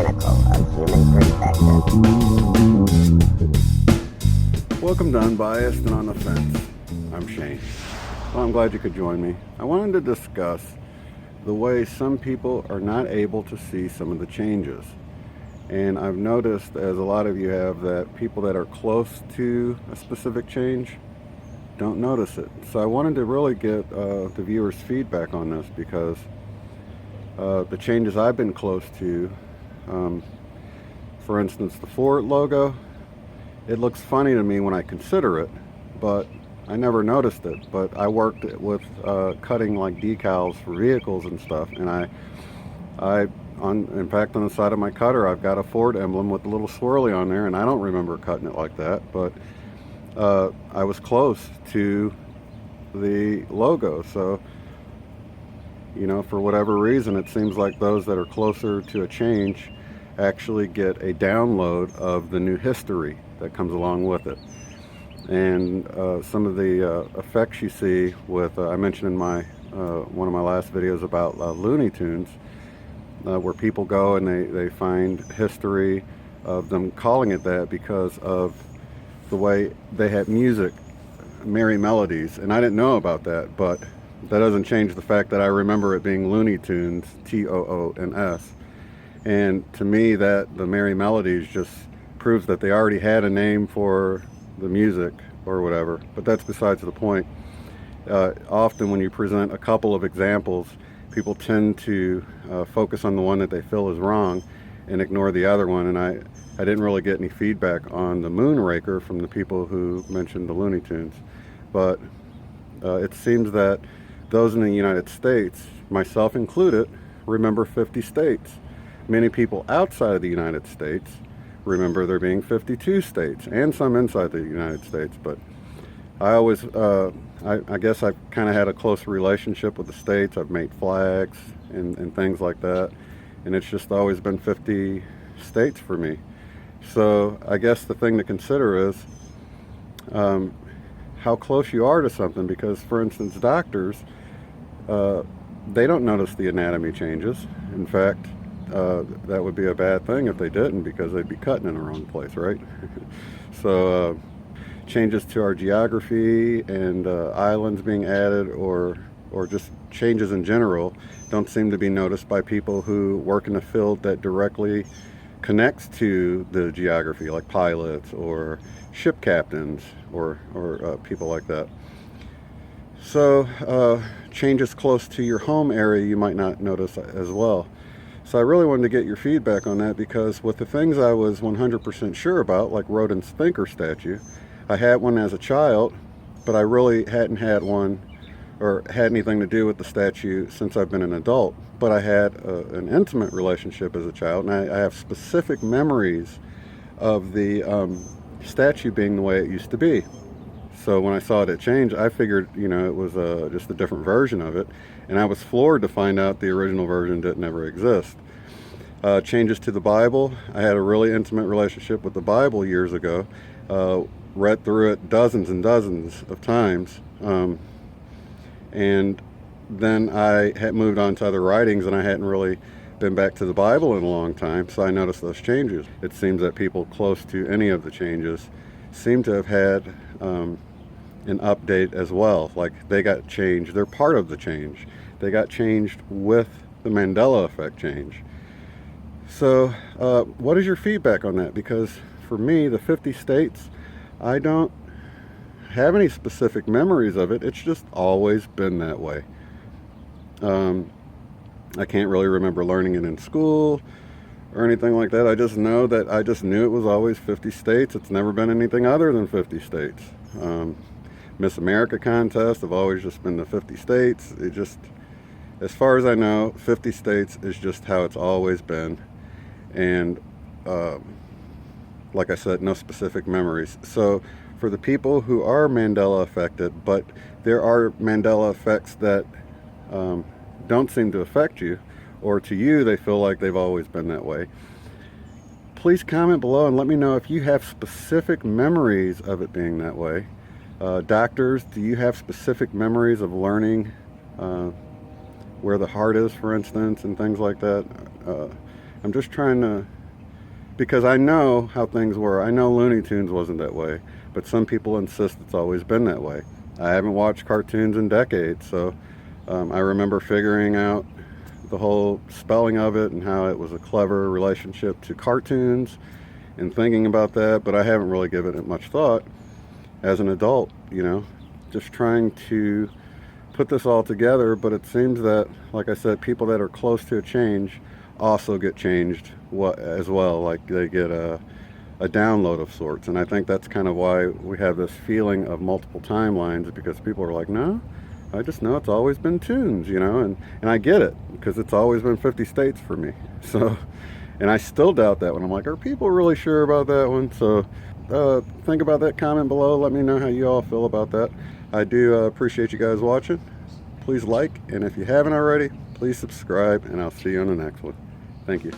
pinnacle of human perfection. Welcome to Unbiased and On the Fence. I'm Shane. Well, I'm glad you could join me. I wanted to discuss the way some people are not able to see some of the changes. And I've noticed, as a lot of you have, that people that are close to a specific change don't notice it. So I wanted to really get the viewers' feedback on this, because the changes I've been close to, for instance, the Ford logo, it looks funny to me when I consider it, but I never noticed it. But I worked with cutting like decals for vehicles and stuff, and in fact, on the side of my cutter, I've got a Ford emblem with a little swirly on there, and I don't remember cutting it like that, but I was close to the logo. So, you know, for whatever reason, it seems like those that are closer to a change actually get a download of the new history that comes along with it. And some of the effects you see with, I mentioned in my one of my last videos about Looney Tunes, where people go and they find history of them calling it that because of the way they had music, merry melodies. And I didn't know about that, but that doesn't change the fact that I remember it being Looney Tunes, Toons. And to me, that the merry melodies just proves that they already had a name for the music or whatever. But that's besides the point. Often when you present a couple of examples, people tend to focus on the one that they feel is wrong and ignore the other one. And I didn't really get any feedback on the Moonraker from the people who mentioned the Looney Tunes. But it seems that those in the United States, myself included, remember 50 states. Many people outside of the United States remember there being 52 states, and some inside the United States. But I always, I guess I've kind of had a close relationship with the states. I've made flags and things like that, and it's just always been 50 states for me. So I guess the thing to consider is how close you are to something, because, for instance, doctors, they don't notice the anatomy changes. In fact, that would be a bad thing if they didn't, because they'd be cutting in the wrong place, right? So changes to our geography and islands being added, or just changes in general, don't seem to be noticed by people who work in a field that directly connects to the geography, like pilots or ship captains or people like that. So changes close to your home area you might not notice as well. So I really wanted to get your feedback on that, because with the things I was 100% sure about, like Rodin's thinker statue, I had one as a child, but I really hadn't had one or had anything to do with the statue since I've been an adult. But I had an intimate relationship as a child, and I have specific memories of the statue being the way it used to be. So when I saw it change, I figured, you know, it was just a different version of it, and I was floored to find out the original version didn't ever exist. Changes to the Bible. I had a really intimate relationship with the Bible years ago. Read through it dozens and dozens of times, and then I had moved on to other writings, and I hadn't really been back to the Bible in a long time, so I noticed those changes. It seems that people close to any of the changes seem to have had an update as well. Like, they got changed. They're part of the change. They got changed with the Mandela Effect change. So what is your feedback on that? Because for me, the 50 states, I don't have any specific memories of it. It's just always been that way. I can't really remember learning it in school or anything like that. I just know that I just knew it was always 50 states. It's never been anything other than 50 states. Miss America contest have always just been the 50 states. It just, as far as I know, 50 states is just how it's always been. And like I said, no specific memories. So for the people who are Mandela affected, but there are Mandela effects that don't seem to affect you, or to you they feel like they've always been that way, please comment below and let me know if you have specific memories of it being that way. Doctors, do you have specific memories of learning where the heart is, for instance, and things like that? I'm just trying to because I know how things were. I know Looney Tunes wasn't that way, but some people insist it's always been that way. I haven't watched cartoons in decades, so I remember figuring out the whole spelling of it and how it was a clever relationship to cartoons and thinking about that, but I haven't really given it much thought as an adult, just trying to put this all together. But it seems that, like I said, people that are close to a change also get changed as well. Like they get a download of sorts. And I think that's kind of why we have this feeling of multiple timelines, because people are like, no, I just know it's always been tunes, and I get it, because it's always been 50 states for me. So, and I still doubt that one. I'm like, are people really sure about that one? So think about that, comment below, let me know how you all feel about that. I do appreciate you guys watching. Please like, and if you haven't already, please subscribe, and I'll see you on the next one. Thank you.